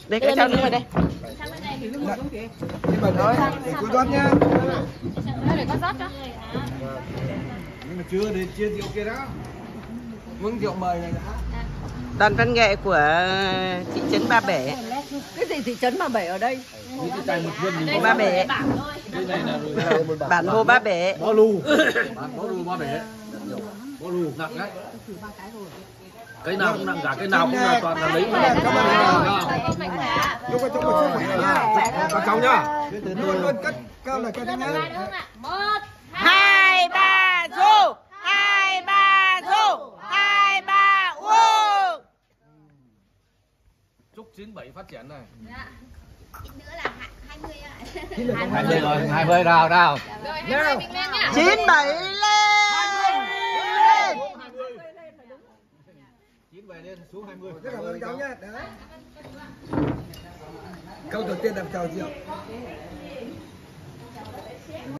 Đây các cháu đứng vào đây. Rồi, để cô rót nhá. Để con rót cho. Nhưng mà chưa đến chia rượu kia đó. Uống rượu mời này đã. Đoàn văn nghệ của thị trấn Ba Bể. Cái gì thị trấn Ba Bể ở đây? Ba Bể. Bản Hồ Ba Bể. Bó lù. Bó lù Ba Bể. Bó lù nặng đấy. Cái nào cũng nặng cả, cái nào cũng là toàn là lấy mà. Chúc các cháu một sức khỏe nha. Các cháu nhá. Luôn cất cao là cất nhá. 1, 2, 3, rô. 2, 3, rô. 2, 3, wow. Chúc 97 phát triển này. ít nữa là 20 ạ. 20 rồi, 20 nào nào. Rồi 20 mình lên nhá. 97 lên. 97 lên xuống 20. Rất cảm ơn cháu nhé. Câu đầu tiên làm chào rượu.